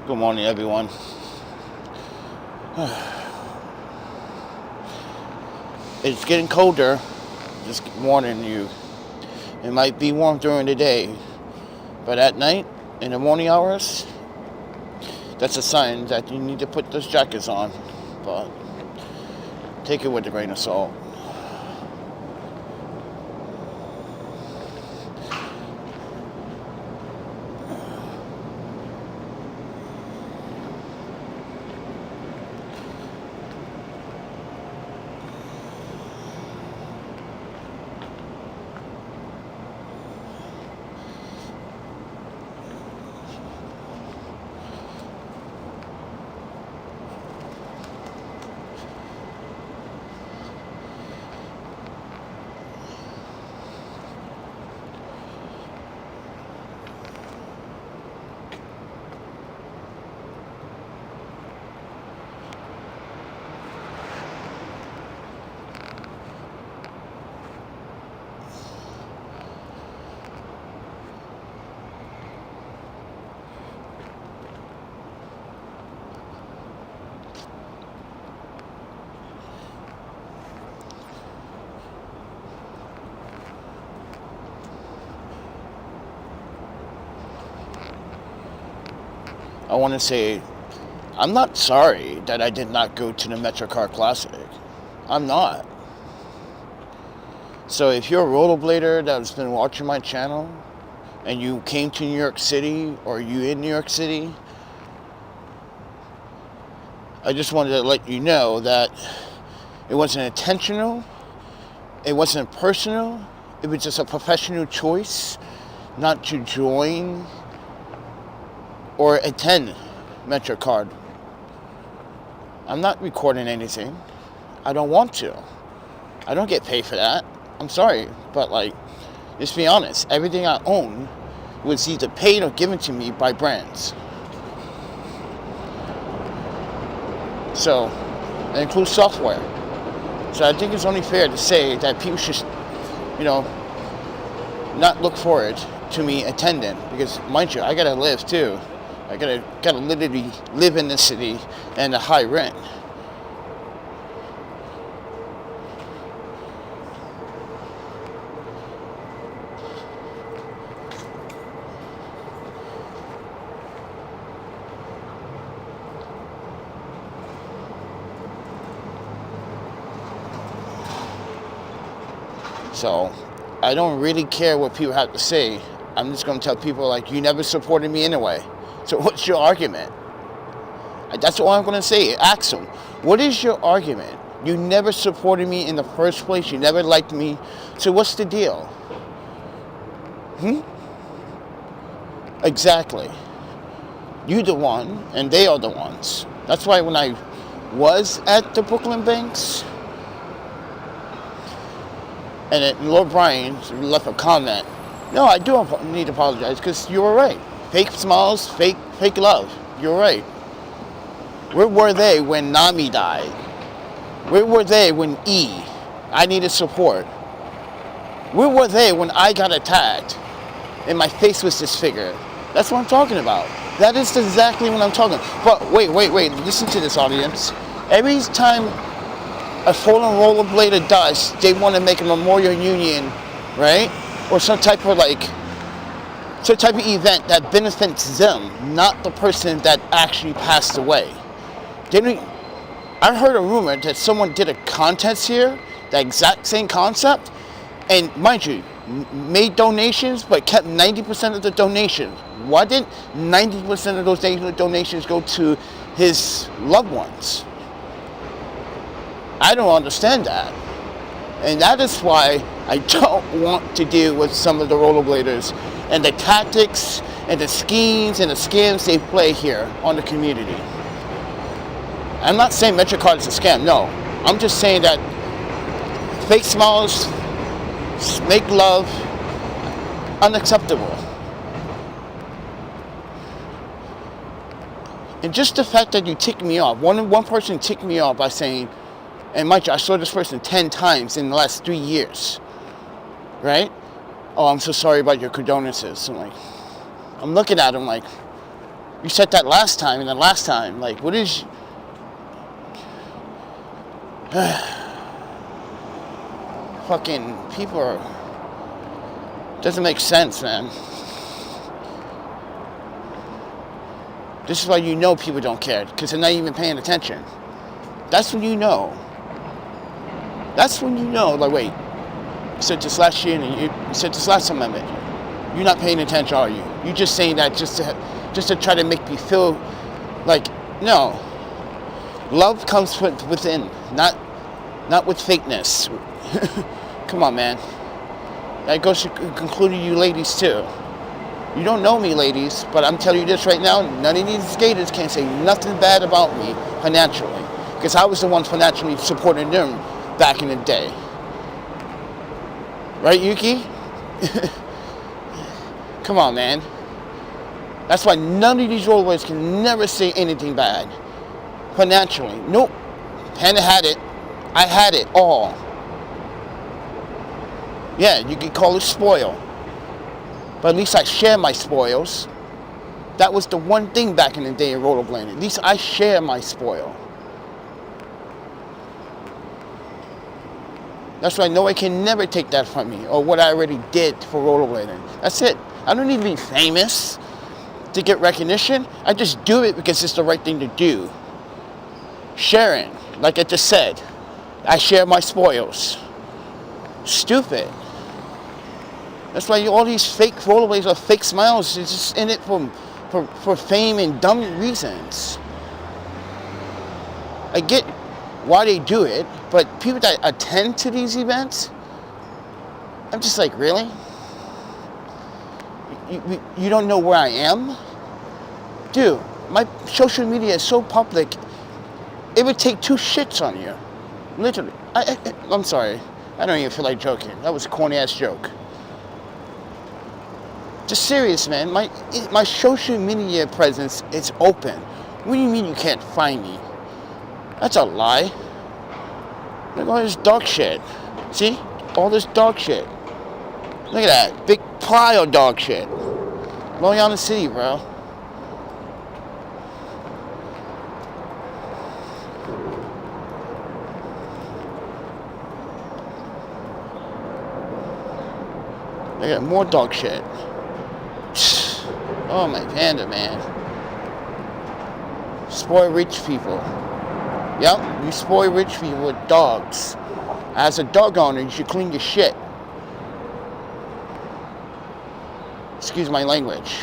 Good morning, everyone. It's getting colder. Just warning you. It might be warm during the day, but at night, in the morning hours, that's a sign that you need to put those jackets on. But take it with a grain of salt. I want to say, I'm not sorry that I did not go to the MetroCard Classic. I'm not. So if you're a rollerblader that's been watching my channel and you came to New York City or you in New York City, I just wanted to let you know that it wasn't intentional, it wasn't personal, it was just a professional choice not to join or attend MetroCard. I'm not recording anything. I don't want to. I don't get paid for that. I'm sorry, but let's be honest. Everything I own was either paid or given to me by brands. So, that includes software. So I think it's only fair to say that people should, not look forward to me attending, because mind you, I gotta live too. I gotta literally live in the city and a high rent. So I don't really care what people have to say. I'm just gonna tell people you never supported me anyway. So what's your argument? That's all I'm going to say. Ask them, what is your argument? You never supported me in the first place. You never liked me. So what's the deal? Exactly. You the one, and they are the ones. That's why when I was at the Brooklyn Banks, and Lord Brian left a comment, no, I do need to apologize, because you were right. Fake smiles, fake love. You're right. Where were they when Nami died? Where were they when I needed support? Where were they when I got attacked and my face was disfigured? That's what I'm talking about. That is exactly what I'm talking about. But wait. Listen to this, audience. Every time a fallen rollerblader dies, they want to make a memorial union, right? Or some type of event that benefits them, not the person that actually passed away. I heard a rumor that someone did a contest here, the exact same concept, and mind you, made donations, but kept 90% of the donations. Why didn't 90% of those donations go to his loved ones? I don't understand that. And that is why I don't want to deal with some of the rollerbladers and the tactics and the schemes and the scams they play here on the community. I'm not saying MetroCard is a scam, no. I'm just saying that fake smiles, make love, unacceptable. And just the fact that you ticked me off, one person ticked me off by saying, and mind you, I saw this person 10 times in the last 3 years, right? Oh, I'm so sorry about your condolences. I'm looking at him You said that last time and then last time. Like, what is... Fucking people are... Doesn't make sense, man. This is why you know people don't care, because they're not even paying attention. That's when you know. That's when you know, like, wait, you said this last year, and you said this last time I met you. You're not paying attention, are you? You're just saying that just to try to make me feel like, no. Love comes from within, not with fakeness. Come on, man. That goes to conclude you ladies, too. You don't know me, ladies, but I'm telling you this right now, none of these skaters can say nothing bad about me financially, because I was the one financially supporting them back in the day. Right, Yuki? Come on, man. That's why none of these rollerbladers can never say anything bad financially. Nope. Hannah had it. I had it all. Yeah, you could call it spoil. But at least I share my spoils. That was the one thing back in the day in rollerblading. At least I share my spoil. That's why no one can never take that from me, or what I already did for rollerblading. That's it. I don't need to be famous to get recognition. I just do it because it's the right thing to do. Sharing, like I just said, I share my spoils. Stupid. That's why all these fake rollerblades are fake smiles. It's just in it for fame and dumb reasons. I get why they do it, but people that attend to these events, I'm just like, really? You don't know where I am? Dude, my social media is so public, it would take 2 shits on you. Literally. I'm sorry. I don't even feel like joking. That was a corny ass joke. Just serious, man. My social media presence is open. What do you mean you can't find me? That's a lie. Look at all this dog shit. See? All this dog shit. Look at that. Big pile of dog shit. Long Island City, bro. Look at more dog shit. Oh, my panda, man. Spoil rich people. Yep, you spoil rich people with dogs. As a dog owner, you should clean your shit. Excuse my language.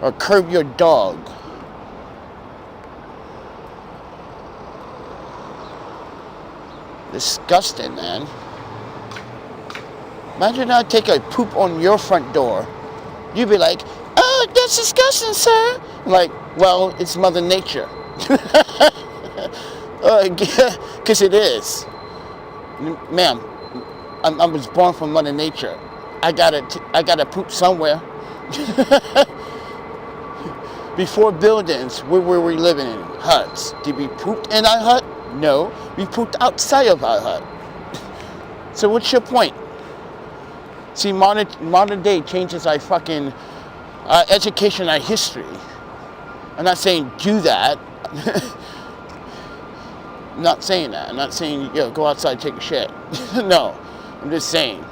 Or curb your dog. Disgusting, man. Imagine I take a poop on your front door. You'd be like, oh, that's disgusting, sir. I'm like, well, it's Mother Nature. Because it is. Ma'am, I was born from Mother Nature. I gotta poop somewhere. Before buildings, where were we living in? Huts. Did we poop in our hut? No. We pooped outside of our hut. So what's your point? See, modern day changes our fucking education, our history. I'm not saying do that. I'm not saying that. I'm not saying, yo, go outside, take a shit. No. I'm just saying.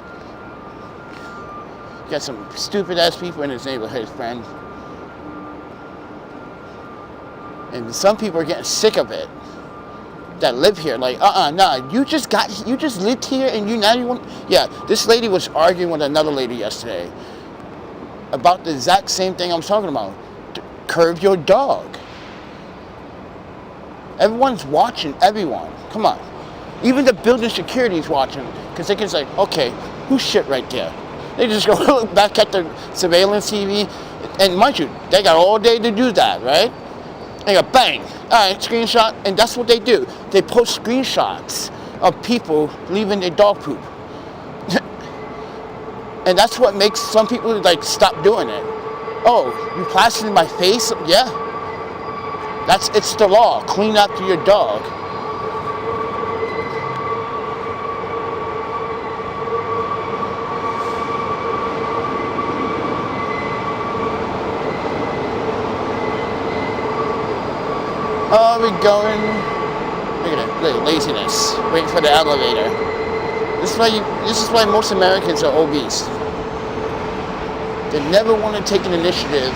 You got some stupid ass people in this neighborhood, friend. And some people are getting sick of it. That live here, like, nah, you just lived here and you now you want, yeah, this lady was arguing with another lady yesterday about the exact same thing I'm talking about. Curb your dog. Everyone's watching everyone. Come on. Even the building security is watching, because they can say, okay, who's shit right there? They just go look back at the surveillance TV, and mind you, they got all day to do that, right? They go bang, all right, screenshot, and that's what they do. They post screenshots of people leaving their dog poop. And that's what makes some people like stop doing it. Oh, you plastered in my face? Yeah. It's the law. Clean after your dog. Oh, we're going. Look at it. Look, laziness. Waiting for the elevator. This is why most Americans are obese. They never want to take an initiative.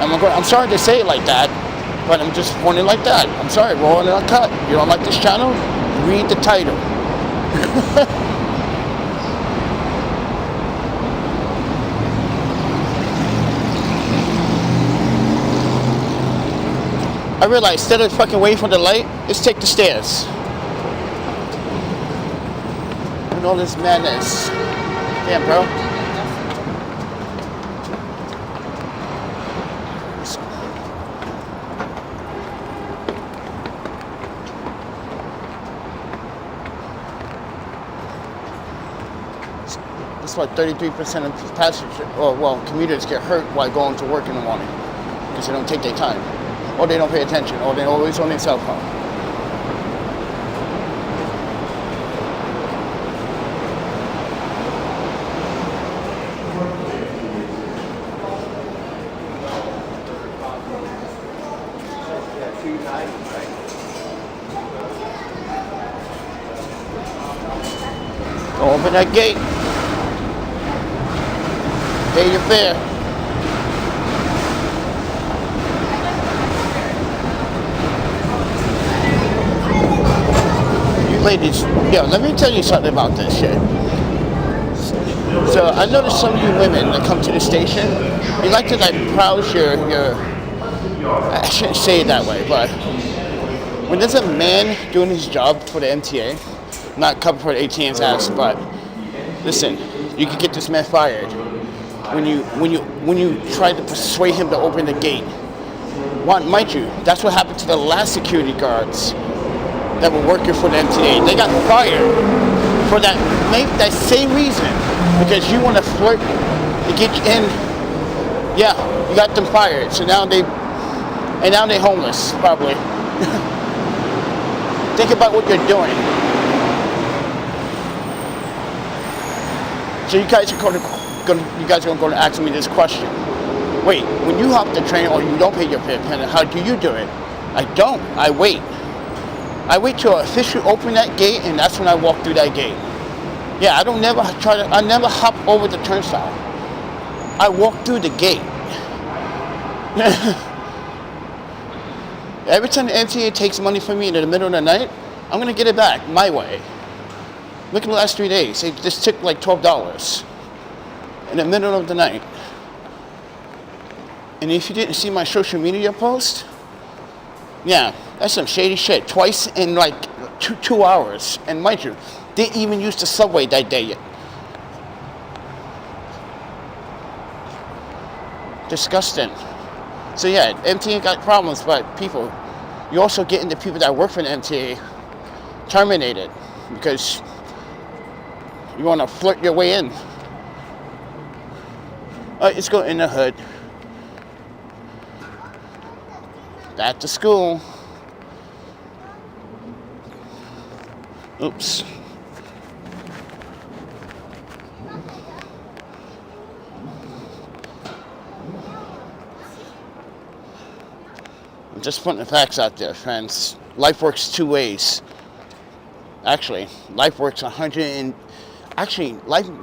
I'm sorry to say it like that, but I'm just pointing like that. I'm sorry, we're all UnCut. You don't like this channel? Read the title. I realized instead of fucking waiting for the light, let's take the stairs. And all this madness. Damn, bro. That's why 33% of passengers, or well, commuters get hurt while going to work in the morning because they don't take their time, or they don't pay attention, or they're always on their cell phone. Open that gate. Pay your fare. You ladies, yo, let me tell you something about this shit. So I noticed some of you women that come to the station, you like to like browse your I shouldn't say it that way, but when there's a man doing his job for the MTA, not covered for the ATM's ass, but listen, you can get this man fired when you try to persuade him to open the gate. Mind you, that's what happened to the last security guards that were working for the MTA. They got fired for that same reason, because you want to flirt to get you in. Yeah, you got them fired. So now they homeless probably. Think about what you're doing. So you guys are going to ask me this question. Wait, when you hop the train or you don't pay your fare, how do you do it? I don't. I wait. I wait till officially open that gate, and that's when I walk through that gate. Yeah, I never hop over the turnstile. I walk through the gate. Every time the MTA takes money from me in the middle of the night, I'm going to get it back my way. Look at the last 3 days. They just took like $12 in the middle of the night. And if you didn't see my social media post, yeah, that's some shady shit. Twice in like two hours. And mind you, didn't even use the subway that day yet. Disgusting. So yeah, MTA got problems, but people, you're also getting the people that work for the MTA terminated because you want to flirt your way in. Let's go in the hood. Back to school. Oops. I'm just putting the facts out there, friends. Life works two ways. Actually, life works life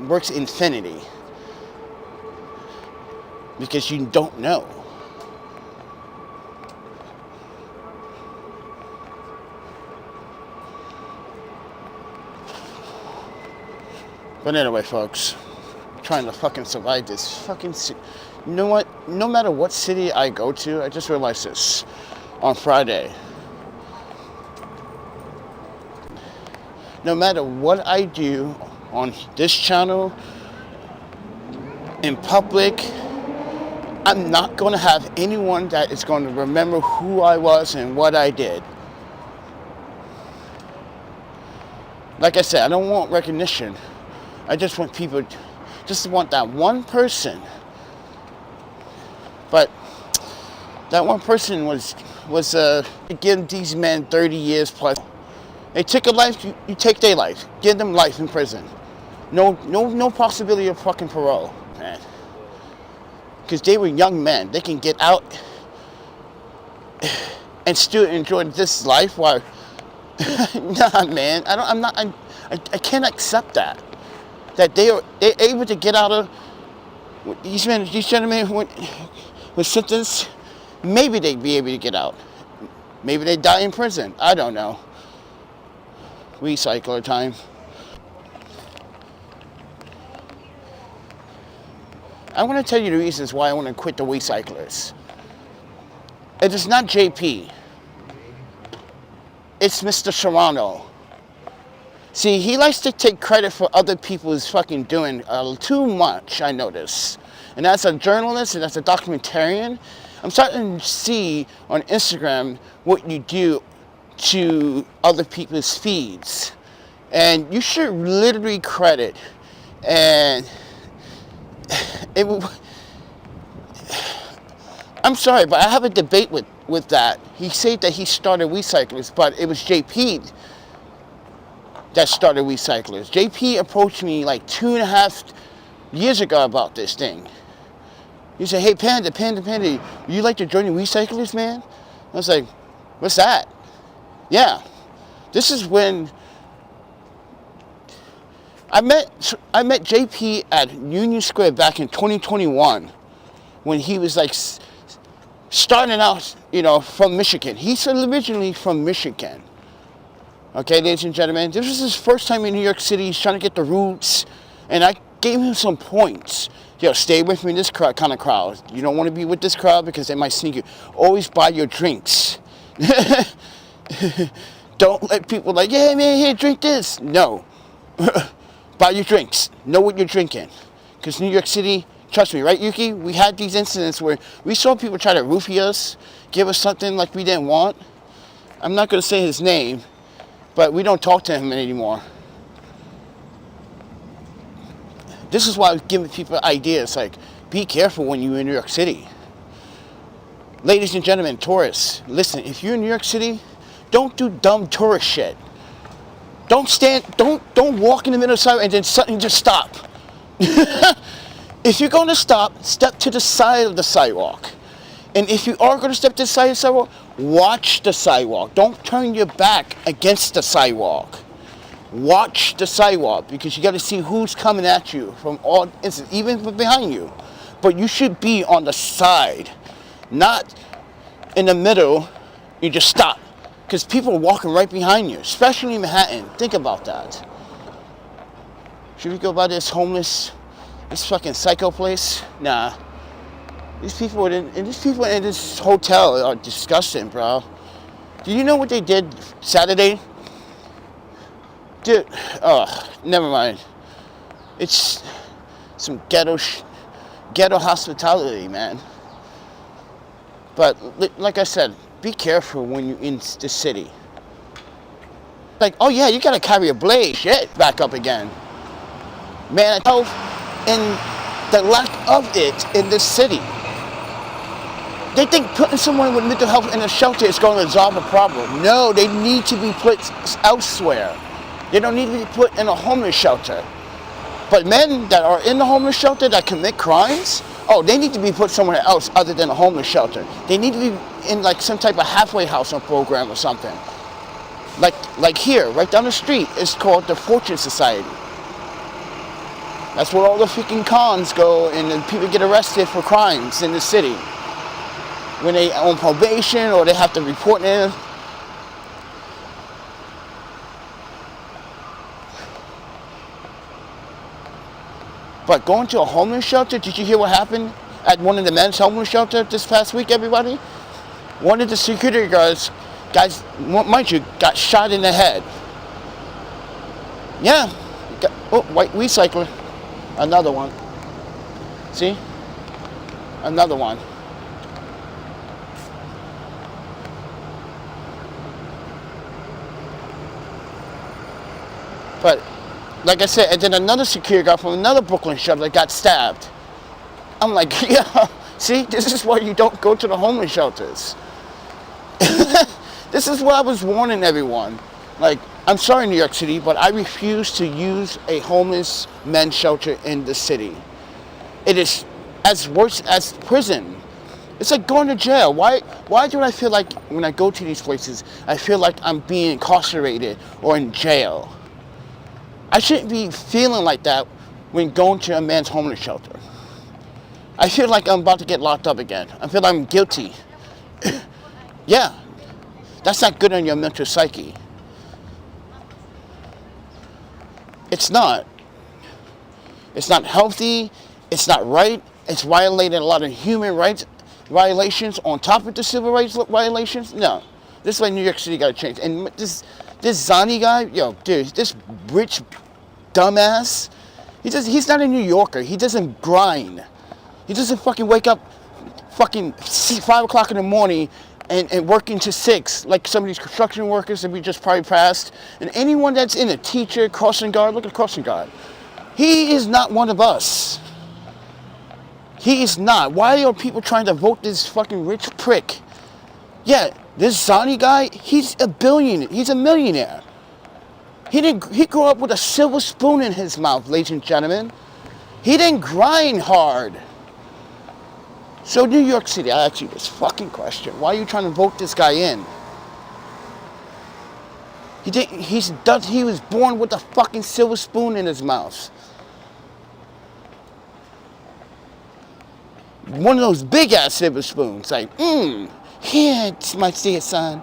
works infinity. Because you don't know. But anyway, folks, I'm trying to fucking survive this fucking city. You know what? No matter what city I go to, I just realized this on Friday. No matter what I do on this channel, in public, I'm not going to have anyone that is going to remember who I was and what I did. Like I said, I don't want recognition. I just want people, just want that one person. But that one person was giving these men 30 years plus. They took a life, you take their life. Give them life in prison. No possibility of fucking parole, man. Because they were young men. They can get out and still enjoy this life while, nah, man, I can't accept that. That they're able to get out of, these gentlemen with sentence, maybe they'd be able to get out. Maybe they die in prison. I don't know. Recycler time. I want to tell you the reasons why I want to quit the recyclers. It is not JP. It's Mr. Serrano. See, he likes to take credit for other people's fucking doing too much, I notice. And as a journalist and as a documentarian, I'm starting to see on Instagram what you do to other people's feeds. And you should literally credit. And I'm sorry, but I have a debate with that. He said that he started recyclers, but it was JP that started recyclers. JP approached me like 2.5 years ago about this thing. He said, hey, Panda, you like to join the recyclers, man? I was like, what's that? Yeah. This is when I met JP at Union Square back in 2021 when he was like starting out, you know, from Michigan. He's originally from Michigan. Okay, ladies and gentlemen, this was his first time in New York City. He's trying to get the roots, and I gave him some points. Yo, stay with me in this kind of crowd. You don't want to be with this crowd because they might sneak you. Always buy your drinks. Don't let people like, yeah, man, here, drink this. No. Buy your drinks. Know what you're drinking. Because New York City, trust me, right, Yuki? We had these incidents where we saw people try to roofie us, give us something like we didn't want. I'm not going to say his name, but we don't talk to him anymore. This is why I was giving people ideas, like, be careful when you're in New York City. Ladies and gentlemen, tourists, listen, if you're in New York City, don't do dumb tourist shit. Don't walk in the middle of the sidewalk and then suddenly just stop. If you're going to stop, step to the side of the sidewalk. And if you are going to step to the side of the sidewalk, watch the sidewalk. Don't turn your back against the sidewalk. Watch the sidewalk, because you got to see who's coming at you from all instances, even from behind you. But you should be on the side, not in the middle. You just stop, because people are walking right behind you, especially in Manhattan. Think about that. Should we go by this fucking psycho place? Nah. These people in this hotel are disgusting, bro. Do you know what they did Saturday? Dude, never mind. It's some ghetto hospitality, man. But like I said, be careful when you're in the city. Like, oh yeah, you gotta carry a blade. Shit, back up again. Man, and the lack of it in this city. They think putting someone with mental health in a shelter is going to resolve a problem. No, they need to be put elsewhere. They don't need to be put in a homeless shelter. But men that are in the homeless shelter that commit crimes, oh, they need to be put somewhere else other than a homeless shelter. They need to be in like some type of halfway house or program or something. Like here, right down the street, it's called the Fortune Society. That's where all the freaking cons go and then people get arrested for crimes in the city. When they on probation or they have to report in. But going to a homeless shelter, did you hear what happened at one of the men's homeless shelter this past week, everybody? One of the security guys, mind you, got shot in the head. Yeah. White recycler. Another one. See? Another one. But, like I said, and then another security guard from another Brooklyn shelter got stabbed. I'm like, yeah, see, this is why you don't go to the homeless shelters. This is what I was warning everyone. Like, I'm sorry, New York City, but I refuse to use a homeless men's shelter in the city. It is as worse as prison. It's like going to jail. Why do I feel like when I go to these places, I feel like I'm being incarcerated or in jail? I shouldn't be feeling like that when going to a man's homeless shelter. I feel like I'm about to get locked up again. I feel like I'm guilty. Yeah, that's not good on your mental psyche. It's not. It's not healthy. It's not right. It's violating a lot of human rights violations on top of the civil rights violations. No, this is why New York City got to change. And this Zani guy, yo, dude, this rich dumbass, he's not a New Yorker. He doesn't grind. He doesn't fucking wake up fucking 5 o'clock in the morning and working to 6 like some of these construction workers that we just probably passed. And anyone that's in a teacher, crossing guard, look at crossing guard. He is not one of us. He is not. Why are people trying to vote this fucking rich prick? Yeah, this Zani guy, he's a billionaire. He's a millionaire. He grew up with a silver spoon in his mouth, ladies and gentlemen. He didn't grind hard. So New York City, I ask you this fucking question. Why are you trying to vote this guy in? He was born with a fucking silver spoon in his mouth. One of those big ass silver spoons, like, here, my dear son,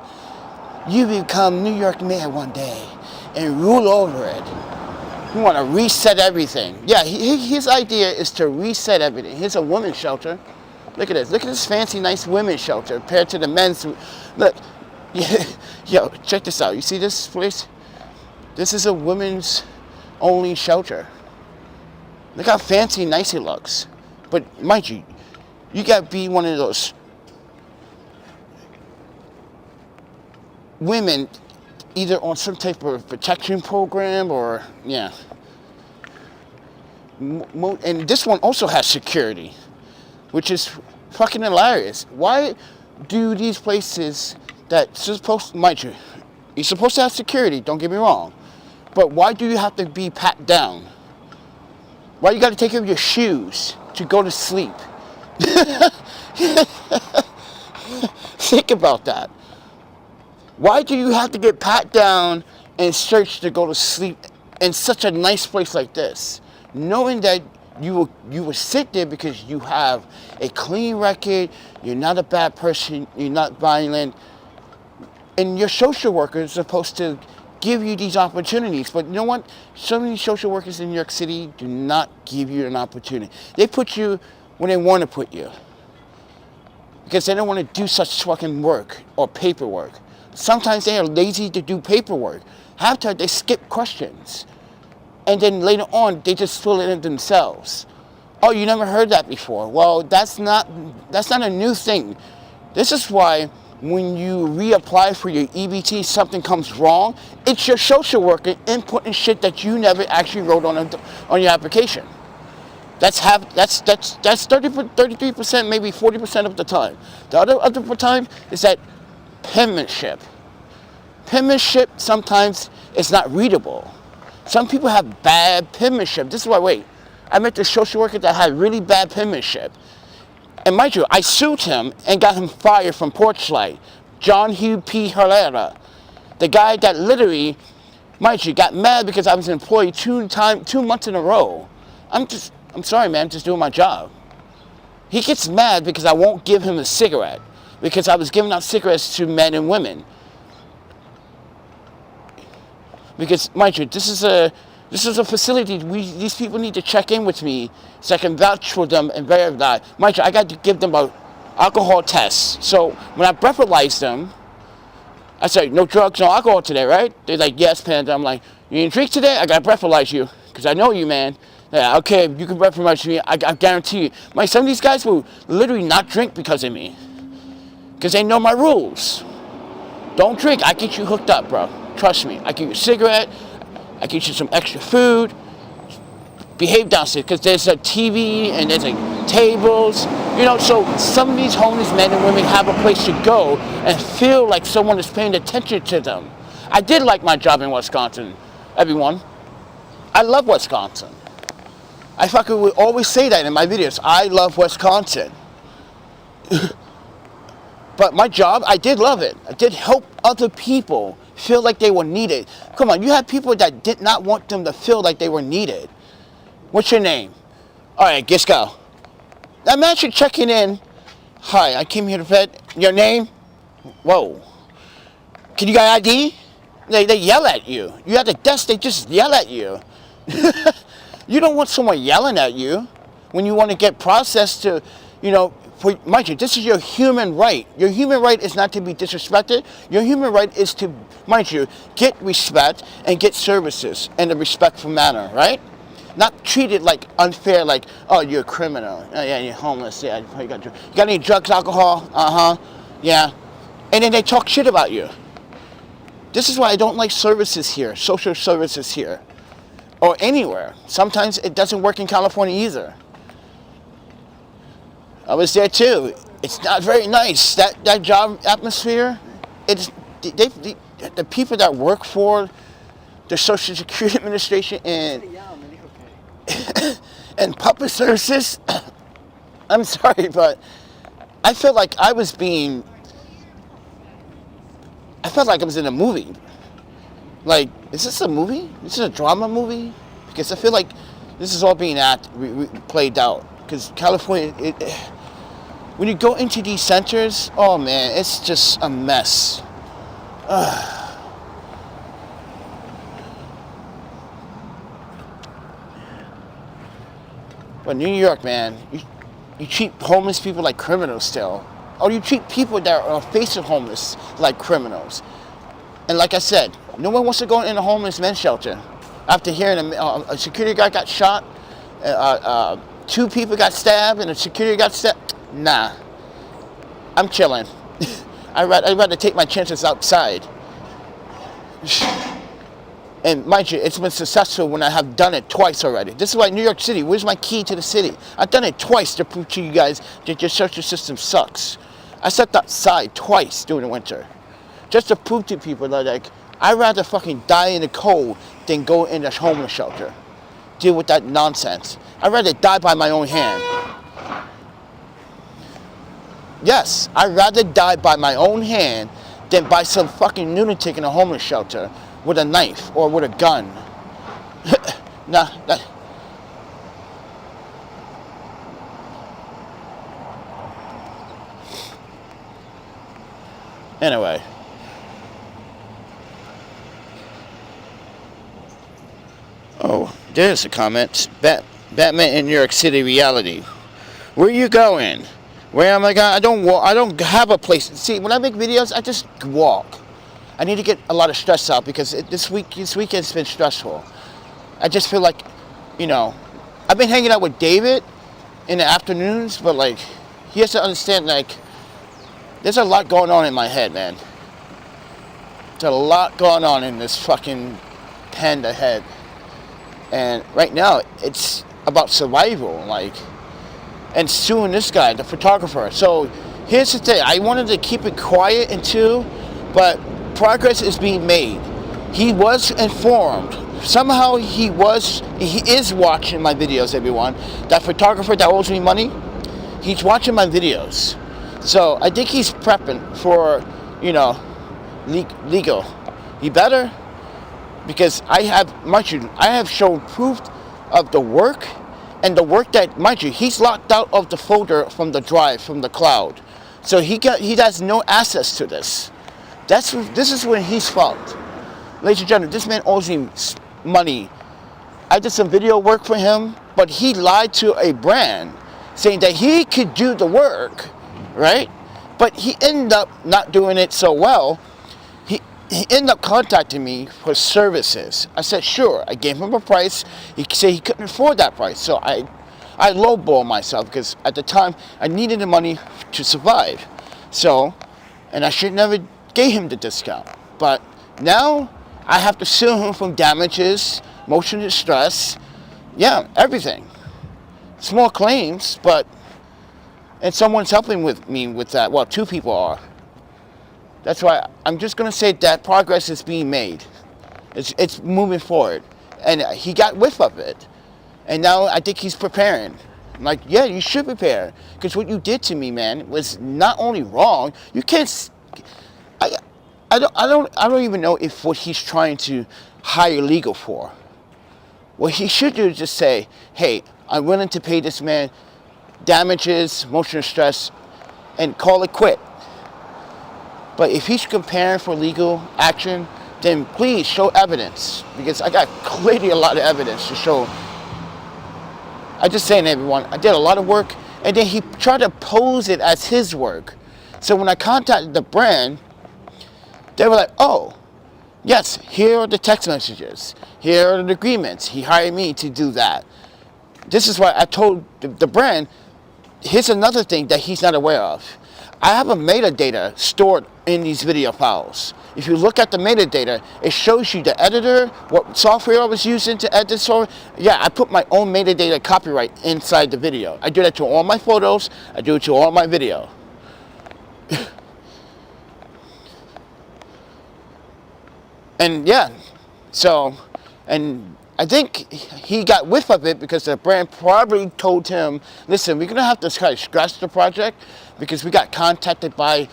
you become New York mayor one day and rule over it. You want to reset everything. Yeah, his idea is to reset everything. Here's a women's shelter. Look at this. Look at this fancy, nice women's shelter compared to the men's. Look, yo, check this out. You see this place? This is a women's only shelter. Look how fancy and nice it looks. But mind you, you got to be one of those women either on some type of protection program or, yeah. And this one also has security, which is fucking hilarious. Why do these places that supposed, mind you, you're supposed to have security, don't get me wrong, but why do you have to be pat down? Why you got to take off your shoes to go to sleep? Think about that. Why do you have to get pat down and searched to go to sleep in such a nice place like this, knowing that you will sit there because you have a clean record, you're not a bad person, you're not violent, and your social worker is supposed to give you these opportunities. But you know what? So many social workers in New York City do not give you an opportunity. They put you when they want to put you, because they don't want to do such fucking work or paperwork. Sometimes they are lazy to do paperwork. Half the time they skip questions. And then later on, they just fill it in themselves. Oh, you never heard that before. Well, that's not a new thing. This is why when you reapply for your EBT, something comes wrong, it's your social worker inputting shit that you never actually wrote on your application. That's 33%, maybe 40% of the time. The other time is that penmanship. Penmanship sometimes is not readable. Some people have bad penmanship. This is why, wait, I met this social worker that had really bad penmanship. And mind you, I sued him and got him fired from Porchlight. John Hugh P. Herrera. The guy that literally, mind you, got mad because I was an employee 2 months in a row. I'm sorry, man, I'm just doing my job. He gets mad because I won't give him a cigarette, because I was giving out cigarettes to men and women. Because, mind you, this is a facility. These people need to check in with me so I can vouch for them and verify. Mind you, I got to give them an alcohol test. So when I breathalyzed them, I said, no drugs, no alcohol today, right? They're like, yes, Panda. I'm like, you didn't drink today? I got to breathalyze you because I know you, man. Yeah, okay, you can breathalyze me. I guarantee you. Some of these guys will literally not drink because of me, because they know my rules. Don't drink. I get you hooked up, bro. Trust me. I give you a cigarette. I get you some extra food. Behave downstairs, because there's a TV and there's tables. You know, so some of these homeless men and women have a place to go and feel like someone is paying attention to them. I did like my job in Wisconsin, everyone. I love Wisconsin. I fucking would always say that in my videos. I love Wisconsin. But my job, I did love it. I did help other people feel like they were needed. Come on, you had people that did not want them to feel like they were needed. What's your name? All right, just go. I'm actually checking in. Hi, I came here to vet. Your name? Whoa. Can you got ID? They yell at you. You at the desk, they just yell at you. You don't want someone yelling at you when you want to get processed to, you know, mind you, this is your human right. Your human right is not to be disrespected. Your human right is to, mind you, get respect and get services in a respectful manner, right? Not treated like unfair, like, oh, you're a criminal. Oh, yeah, you're homeless. Yeah, you got any drugs, alcohol? Yeah. And then they talk shit about you. This is why I don't like services here, social services here, or anywhere. Sometimes it doesn't work in California either. I was there too. It's not very nice. That job atmosphere, it's the people that work for the Social Security Administration and public services. I'm sorry, but I felt like I was in a movie. Like, is this a movie? This is a drama movie? Because I feel like this is all being played out. Because California, when you go into these centers, oh man, it's just a mess. But New York, man, you treat homeless people like criminals still. Or you treat people that are facing homeless like criminals. And like I said, no one wants to go in a homeless men's shelter. After hearing a security guard got shot, 2 people got stabbed, and a security got stabbed. Nah, I'm chilling. I'd rather take my chances outside. And mind you, it's been successful when I have done it twice already. This is why New York City, where's my key to the city? I've done it twice to prove to you guys that your social system sucks. I stepped outside twice during the winter. Just to prove to people that, like, I'd rather fucking die in the cold than go in a homeless shelter. Deal with that nonsense. I'd rather die by my own hand. Yes, I'd rather die by my own hand than by some fucking lunatic in a homeless shelter with a knife or with a gun. Nah. Anyway. Oh, there's a comment. Batman in New York City reality. Where are you going? Where am I going? I don't walk. I don't have a place. See, when I make videos, I just walk. I need to get a lot of stress out because this weekend's been stressful. I just feel like, you know, I've been hanging out with David in the afternoons, but like, he has to understand, like, there's a lot going on in my head, man. There's a lot going on in this fucking panda head. And right now, it's about survival, like, and suing this guy, the photographer. So here's the thing. I wanted to keep it quiet until, but progress is being made. He was informed. Somehow he is watching my videos, everyone. That photographer that owes me money, he's watching my videos. So I think he's prepping for, you know, legal. He better, because I have shown proof of the work, and the work that, mind you, he's locked out of the folder from the drive, from the cloud. So he has no access to this. This is when he's fault. Ladies and gentlemen, this man owes me money. I did some video work for him, but he lied to a brand saying that he could do the work, right? But he ended up not doing it so well. He ended up contacting me for services. I said, sure. I gave him a price. He said he couldn't afford that price. So I lowballed myself because at the time I needed the money to survive. So, and I should never gave him the discount. But now I have to sue him from damages, emotional distress, yeah, everything. Small claims, but, and someone's helping me with that. Well, 2 people are. That's why I'm just going to say that progress is being made. It's moving forward. And he got whiff of it. And now I think he's preparing. Like, yeah, you should prepare. Because what you did to me, man, was not only wrong, you can't, I don't even know if what he's trying to hire legal for. What he should do is just say, hey, I'm willing to pay this man damages, emotional stress, and call it quit. But if he's comparing for legal action, then please show evidence, because I got clearly a lot of evidence to show. I just saying, everyone, I did a lot of work, and then he tried to pose it as his work. So when I contacted the brand, they were like, oh, yes, here are the text messages. Here are the agreements. He hired me to do that. This is why I told the brand, here's another thing that he's not aware of. I have a metadata stored in these video files. If you look at the metadata, it shows you the editor, what software I was using to edit software. Yeah, I put my own metadata copyright inside the video. I do that to all my photos. I do it to all my video. And yeah, so, and I think he got whiff of it because the brand probably told him, listen, we're going to have to kind of scratch the project because we got contacted by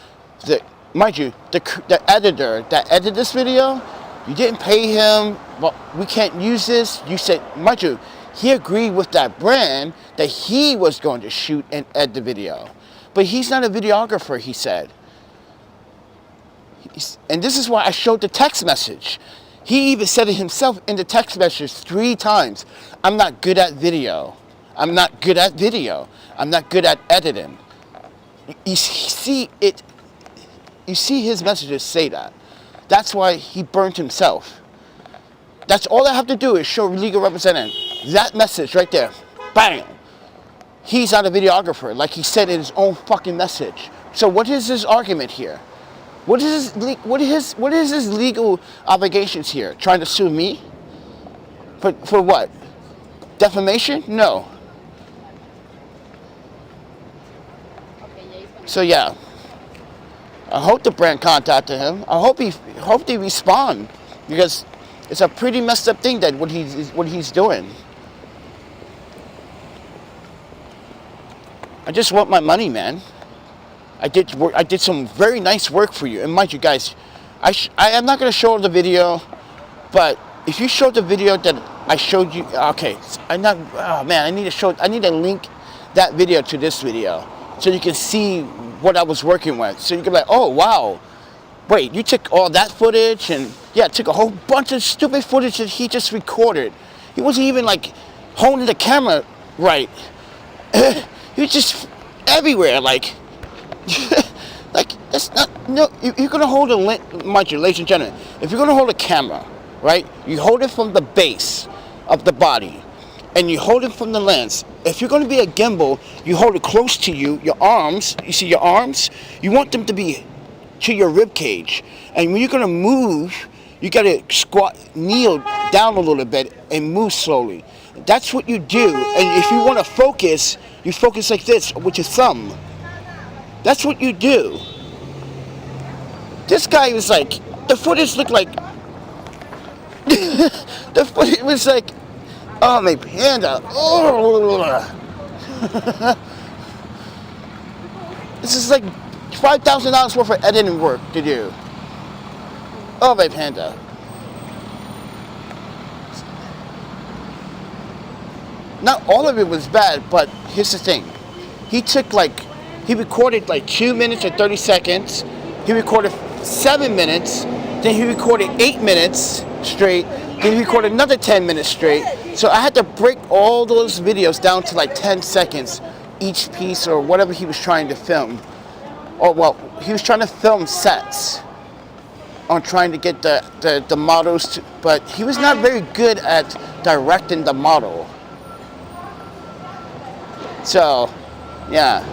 the, mind you, the editor that edited this video. You didn't pay him, but we can't use this. You said, mind you, he agreed with that brand that he was going to shoot and edit the video. But he's not a videographer, he said. And this is why I showed the text message. He even said it himself in the text message 3 times. I'm not good at video. I'm not good at video. I'm not good at editing. You see it. You see his messages say that. That's why he burned himself. That's all I have to do is show legal representative. That message right there. Bam. He's not a videographer, like he said in his own fucking message. So what is his argument here? What is his legal obligations here? Trying to sue me? For what? Defamation? No. So yeah. I hope the brand contacted him. I hope they respond, because it's a pretty messed up thing that what he's doing. I just want my money, man. I did some very nice work for you. And mind you guys, I am not going to show the video, but if you show the video that I showed you, okay, oh man, I need to link that video to this video so you can see what I was working with. So you can be like, oh wow, wait, you took all that footage, and yeah, took a whole bunch of stupid footage that he just recorded. He wasn't even like holding the camera right. He was just everywhere, like. Like, that's not, no, you're gonna hold mind you, ladies and gentlemen, if you're gonna hold a camera, right, you hold it from the base of the body, and you hold it from the lens. If you're gonna be a gimbal, you hold it close to you, your arms, you see your arms, you want them to be to your rib cage, and when you're gonna move, you gotta kneel down a little bit and move slowly. That's what you do, and if you wanna focus, you focus like this, with your thumb. That's what you do. This guy was like, the footage looked like, the footage was like, oh my panda, oh. This is like $5,000 worth of editing work to do. Oh my panda. Not all of it was bad, but here's the thing. He recorded like 2 minutes and 30 seconds. He recorded 7 minutes. Then he recorded 8 minutes straight. Then he recorded another 10 minutes straight. So I had to break all those videos down to like 10 seconds each piece, or whatever he was trying to film. Or well, he was trying to film sets on trying to get the models to, but he was not very good at directing the model. So, yeah.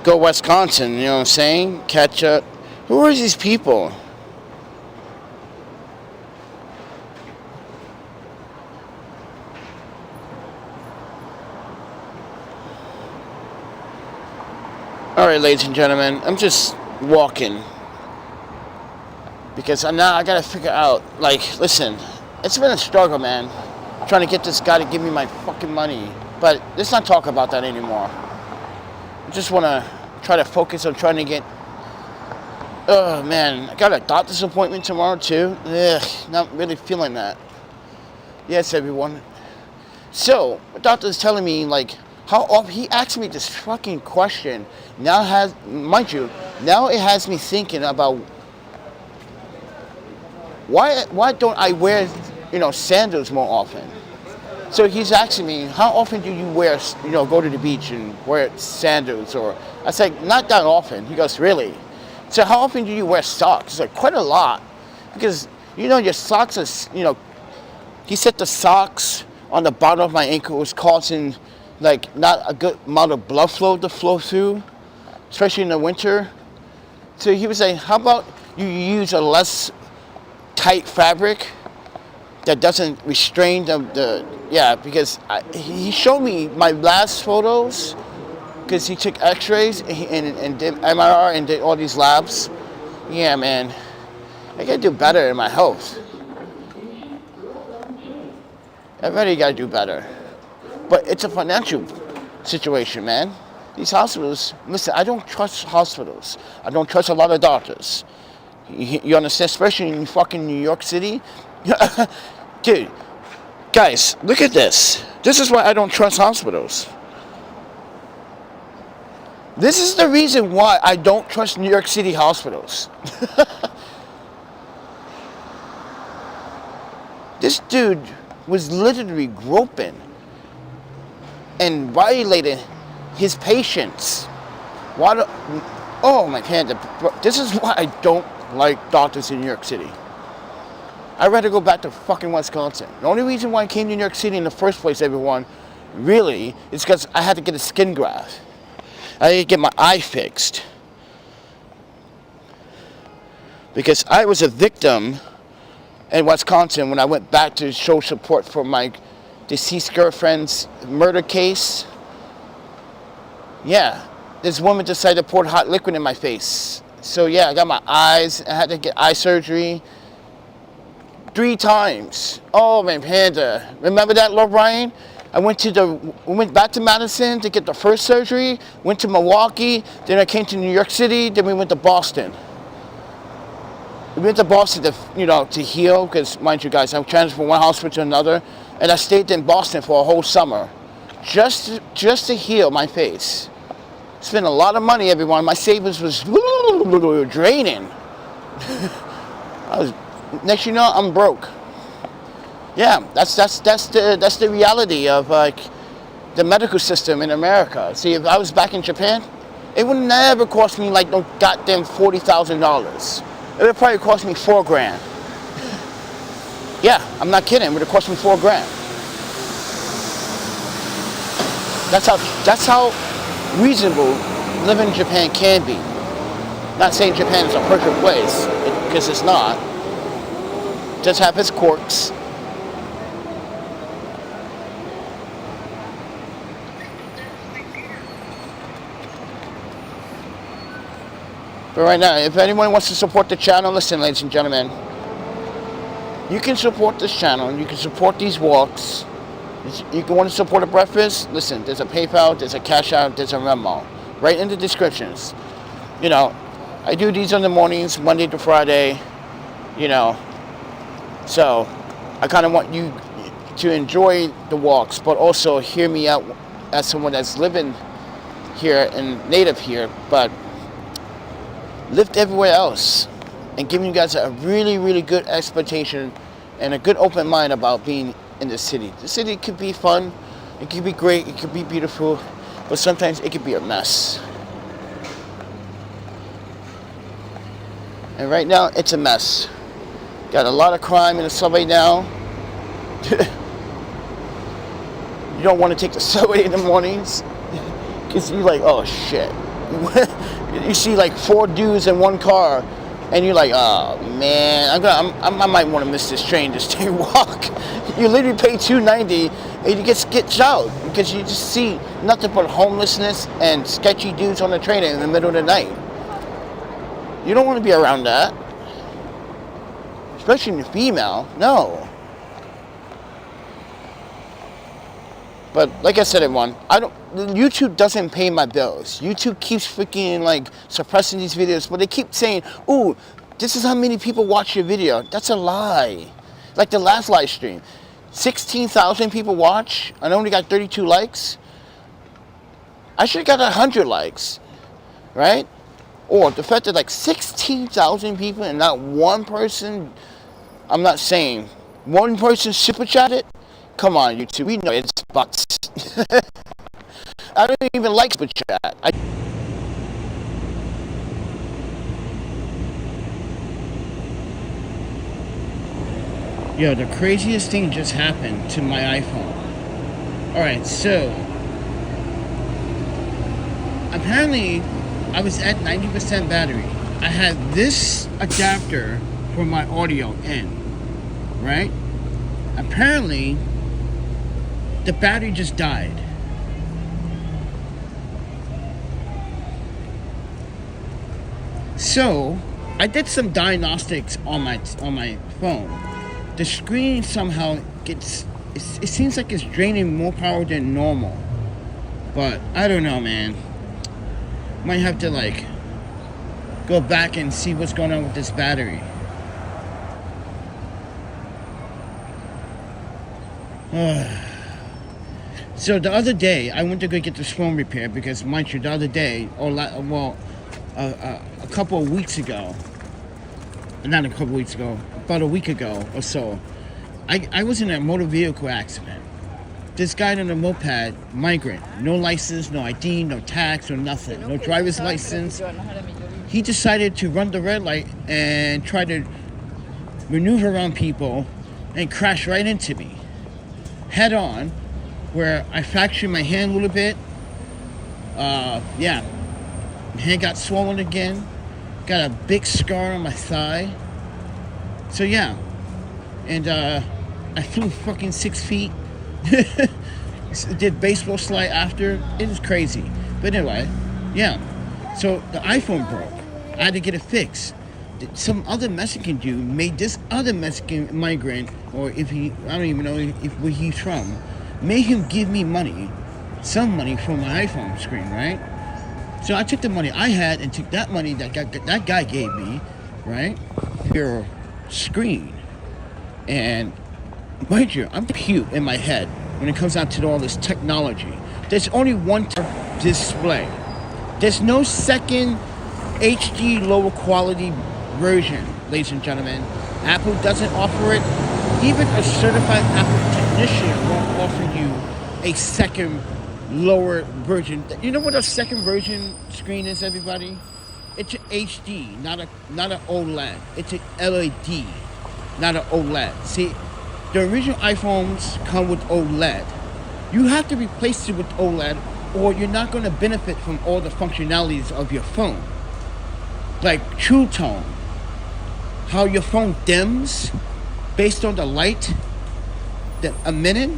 go Wisconsin, you know what I'm saying? Catch up. Who are these people? Alright, ladies and gentlemen, I'm just walking. Because now I gotta figure out, like, listen, it's been a struggle, man. Trying to get this guy to give me my fucking money. But let's not talk about that anymore. I just wanna try to focus on trying to get... Oh, man, I got a doctor's appointment tomorrow, too. Ugh, not really feeling that. Yes, everyone. So, the doctor's telling me, like, how often... He asked me this fucking question. Now has... Mind you, now it has me thinking about... Why don't I wear, sandals more often? So he's asking me, how often do you wear, go to the beach and wear sandals? Or I said, not that often. He goes, really? So how often do you wear socks? It's like, quite a lot. Because, your socks are, he said the socks on the bottom of my ankle was causing, like, not a good amount of blood flow to flow through, especially in the winter. So he was saying, how about you use a less tight fabric that doesn't restrain because he showed me my last photos because he took x-rays and did MRI and did all these labs. Yeah, man, I gotta do better in my health. I really gotta do better. But it's a financial situation, man. These hospitals, listen, I don't trust hospitals. I don't trust a lot of doctors. You understand? Especially in fucking New York City. Dude, guys, look at this. This is why I don't trust hospitals. This is the reason why I don't trust New York City hospitals. This dude was literally groping and violating his patients. Oh my God, this is why I don't like doctors in New York City. I'd rather go back to fucking Wisconsin. The only reason why I came to New York City in the first place, everyone, really, is because I had to get a skin graft. I had to get my eye fixed. Because I was a victim in Wisconsin when I went back to show support for my deceased girlfriend's murder case. Yeah, this woman decided to pour hot liquid in my face. So yeah, I got my eyes, I had to get eye surgery 3 times. Oh man, Panda. Remember that, Lord Brian? We went back to Madison to get the first surgery, went to Milwaukee, then I came to New York City, then we went to Boston. We went to Boston to, to heal, because mind you guys, I'm transferred from one hospital to another, and I stayed in Boston for a whole summer, just to heal my face. Spent a lot of money, everyone. My savings was draining. Next you know, I'm broke. Yeah, that's the reality of like the medical system in America. See, if I was back in Japan, it would never cost me like no goddamn $40,000. It would probably cost me $4,000. Yeah, I'm not kidding. It would have cost me $4,000. That's how reasonable living in Japan can be. Not saying Japan is a perfect place, because it's not. It just have its quirks. But right now, if anyone wants to support the channel, listen, ladies and gentlemen, you can support this channel, you can support these walks. You can want to support a breakfast, listen, there's a PayPal, there's a Cash App, there's a Venmo. Right in the descriptions. I do these on the mornings, Monday to Friday, So, I kind of want you to enjoy the walks, but also hear me out as someone that's living here and native here, but lived everywhere else. And giving you guys a really, really good expectation and a good open mind about being in the city. The city could be fun, it could be great, it could be beautiful, but sometimes it could be a mess. And right now, it's a mess. Got a lot of crime in the subway now. You don't want to take the subway in the mornings, because you're like, oh shit. you see like 4 dudes in one car, and you're like, oh man, I might want to miss this train, just take a walk. You literally pay $2.90 and you get out because you just see nothing but homelessness and sketchy dudes on the train in the middle of the night. You don't want to be around that, especially in a female. No. But like I said, everyone, YouTube doesn't pay my bills. YouTube keeps freaking like suppressing these videos, but they keep saying, "Ooh, this is how many people watch your video." That's a lie. Like the last live stream, 16,000 people watch, and I only got 32 likes. I should have got 100 likes, right? Or the fact that like 16,000 people and not one person, I'm not saying one person super chatted. Come on, YouTube, we know it's bots. I don't even like super chat. Yo, the craziest thing just happened to my iPhone. Alright, so apparently I was at 90% battery. I had this adapter for my audio in, right? Apparently the battery just died. So I did some diagnostics on my phone. The screen somehow it seems like it's draining more power than normal. But I don't know, man. Might have to like go back and see what's going on with this battery. So the other day, I went to go get this phone repaired because, mind you, the other day, a couple of weeks ago, not a couple of weeks ago, about a week ago or so, I was in a motor vehicle accident. This guy on a moped, migrant, no license, no ID, no tax, or nothing, no driver's license. He decided to run the red light and try to maneuver around people and crash right into me, head on, where I fractured my hand a little bit. Yeah, my hand got swollen again. Got a big scar on my thigh. So yeah, and I flew fucking 6 feet. Did baseball slide after. It was crazy. But anyway, yeah. So the iPhone broke. I had to get it fixed. Some other Mexican dude made this other Mexican migrant, or if he, I don't even know where he's from, made him give me money, some money for my iPhone screen, right? So I took the money I had and took that money that guy gave me, right? Your screen. And mind you, I'm cute in my head when it comes down to all this technology. There's only one display. There's no second HD lower quality version, ladies and gentlemen. Apple doesn't offer it. Even a certified Apple technician won't offer you a second lower version. You know what a second version screen is, everybody? It's an HD, not an OLED. It's an LED, not an OLED. See, the original iPhones come with OLED. You have to replace it with OLED, or you're not going to benefit from all the functionalities of your phone. Like True Tone, how your phone dims based on the light that emitted,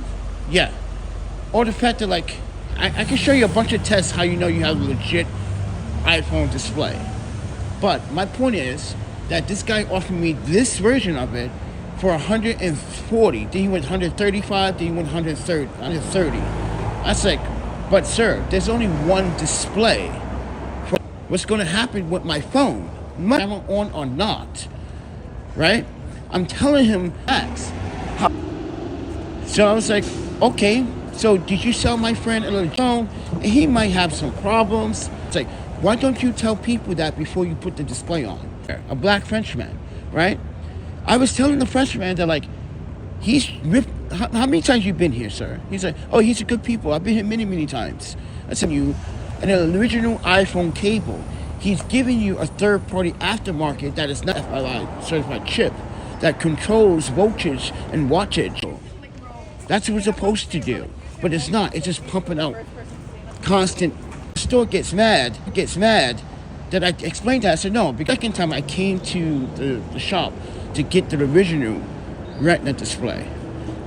yeah. Or the fact that like, I can show you a bunch of tests how you know you have a legit iPhone display. But my point is that this guy offered me this version of it for 140. Then he went 135, then he went 130. I was like, but sir, there's only one display. What's going to happen with my phone? Am I on or not? Right? I'm telling him X. So I was like, okay, so did you sell my friend a little phone? And he might have some problems. It's like, why don't you tell people that before you put the display on? A black Frenchman, right? I was telling the Frenchman that like, he's ripped. How many times you been here, sir? He's like, oh, he's a good people. I've been here many, many times. I said, you, an original iPhone cable. He's giving you a third-party aftermarket that is not a certified chip that controls voltage and wattage. That's what it's supposed to do, but it's not. It's just pumping out constant The store gets mad that I explained that. I said, no, because the second time I came to the shop to get the original retina display.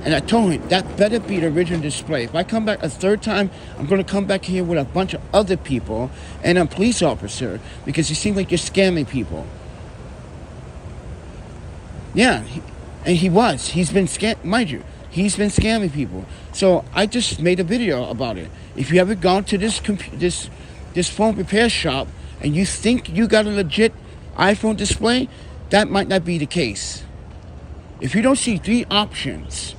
And I told him, that better be the original display. If I come back a third time, I'm going to come back here with a bunch of other people and a police officer because you seem like you're scamming people. Yeah, and he's been mind you, he's been scamming people. So I just made a video about it. If you ever gone to this phone repair shop and you think you got a legit iPhone display, that might not be the case. If you don't see 3 options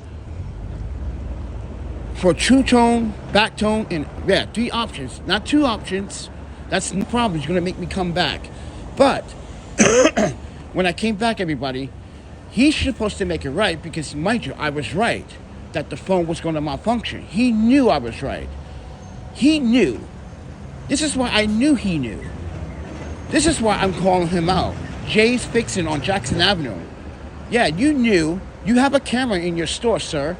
for true tone, back tone, and 3 options, not 2 options, that's no problem. It's gonna make me come back. But when I came back, everybody, he's supposed to make it right because, mind you, I was right that the phone was going to malfunction. He knew I was right. He knew. This is why I knew he knew. This is why I'm calling him out. Jay's Fixin' on Jackson Avenue. Yeah, you knew. You have a camera in your store, sir.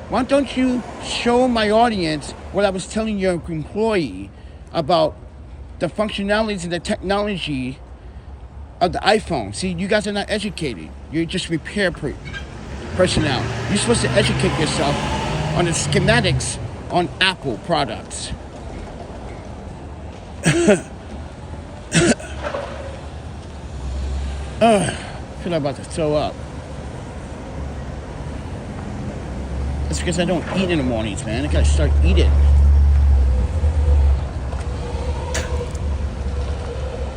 Why don't you show my audience what I was telling your employee about the functionalities and the technology of the iPhone? See, you guys are not educated. You're just repair personnel. You're supposed to educate yourself on the schematics on Apple products. I feel like I'm about to throw up. That's because I don't eat in the mornings, man. I gotta start eating.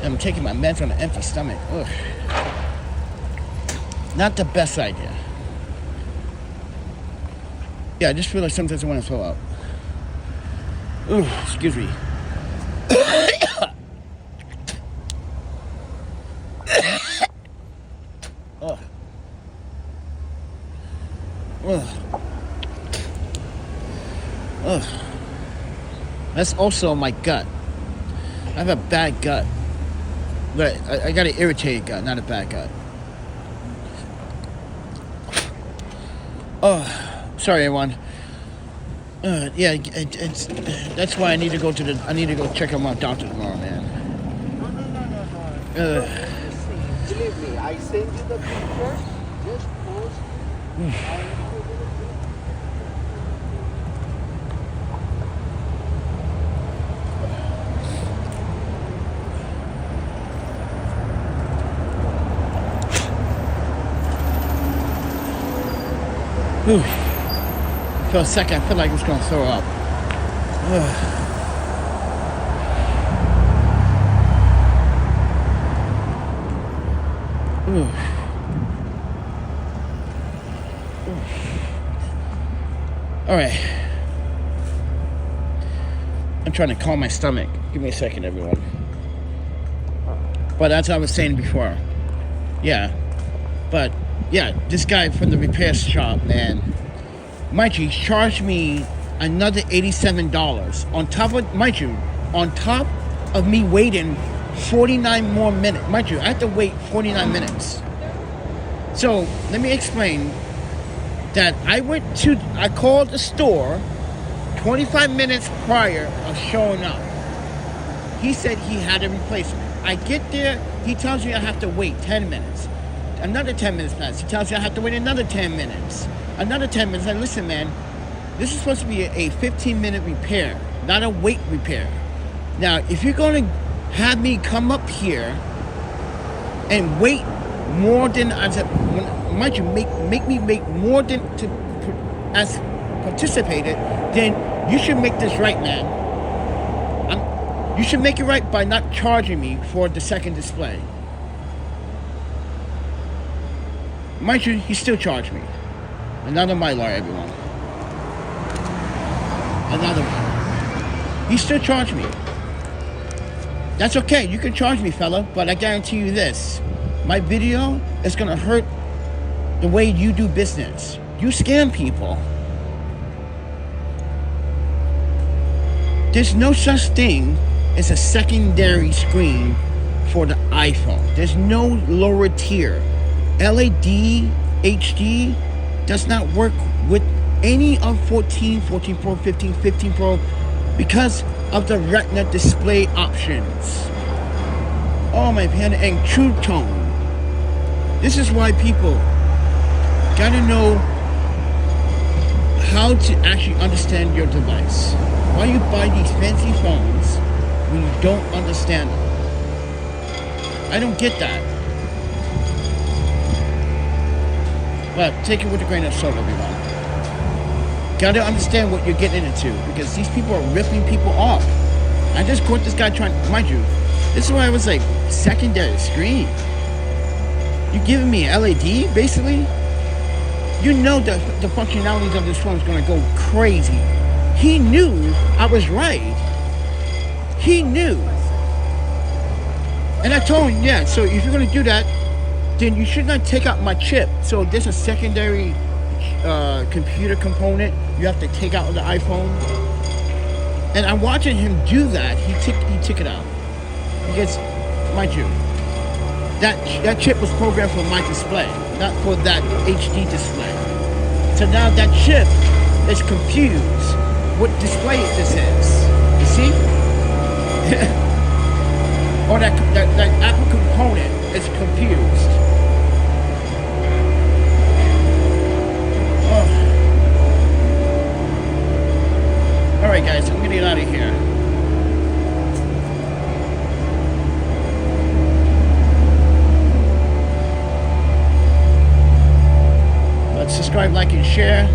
I'm taking my meds on an empty stomach. Ugh. Not the best idea. Yeah, I just feel like sometimes I want to throw up. Ugh, excuse me. Ugh. Ugh. Ugh. That's also my gut. I have a bad gut. But I got an irritated gut, not a bad gut. Oh, sorry everyone. Yeah, that's why I need to go check on my doctor tomorrow, man. No. Believe me, I send you the picture. Just post. For a second, I feel like I was going to throw up. All right. I'm trying to calm my stomach. Give me a second, everyone. But that's what I was saying before. Yeah. But, yeah, this guy from the repair shop, man. Mind you, he charged me another $87 on top of me waiting 49 more minutes. Mind you, I had to wait 49 minutes. So let me explain that I called the store 25 minutes prior of showing up. He said he had a replacement. I get there, he tells me I have to wait 10 minutes. Another 10 minutes pass. He tells me I have to wait another 10 minutes. Another 10 minutes. I listen, man, this is supposed to be a 15-minute repair, not a wait repair. Now, if you're going to have me come up here and wait more than, mind you, make me wait more than as participated, then you should make this right, man. You should make it right by not charging me for the second display. Mind you, he still charged me. Another Mylar, everyone. Another one. He still charged me. That's okay, you can charge me, fella, but I guarantee you this. My video is gonna hurt the way you do business. You scam people. There's no such thing as a secondary screen for the iPhone. There's no lower tier. LED HD does not work with any of 14, 14 Pro, 15, 15 Pro because of the retina display options. Oh my pen and True Tone. This is why people gotta know how to actually understand your device. Why you buy these fancy phones when you don't understand them? I don't get that. But take it with a grain of salt, everyone. Gotta understand what you're getting into, because these people are ripping people off. I just caught this guy trying, mind you, this is why I was like, secondary screen. You giving me LED, basically? You know that the functionalities of this phone is gonna go crazy. He knew I was right. He knew. And I told him, yeah, so if you're gonna do that, then you should not take out my chip. So there's a secondary computer component you have to take out of the iPhone. And I'm watching him do that. He took it out. Because, mind you, that chip was programmed for my display, not for that HD display. So now that chip is confused what display this is. You see? Or that Apple component is confused. Oh. Alright guys, I'm gonna get out of here. Let's subscribe, like, and share.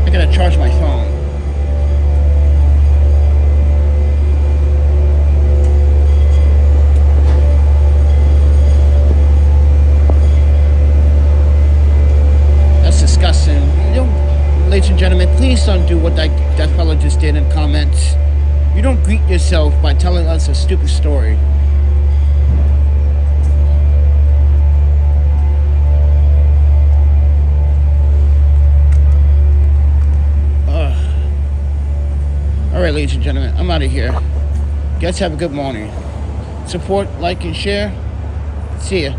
I gotta charge my phone. Disgusting. Ladies and gentlemen, please don't do what that fellow just did in comments. You don't greet yourself by telling us a stupid story. Alright, ladies and gentlemen, I'm out of here. You guys have a good morning. Support, like, and share. See ya.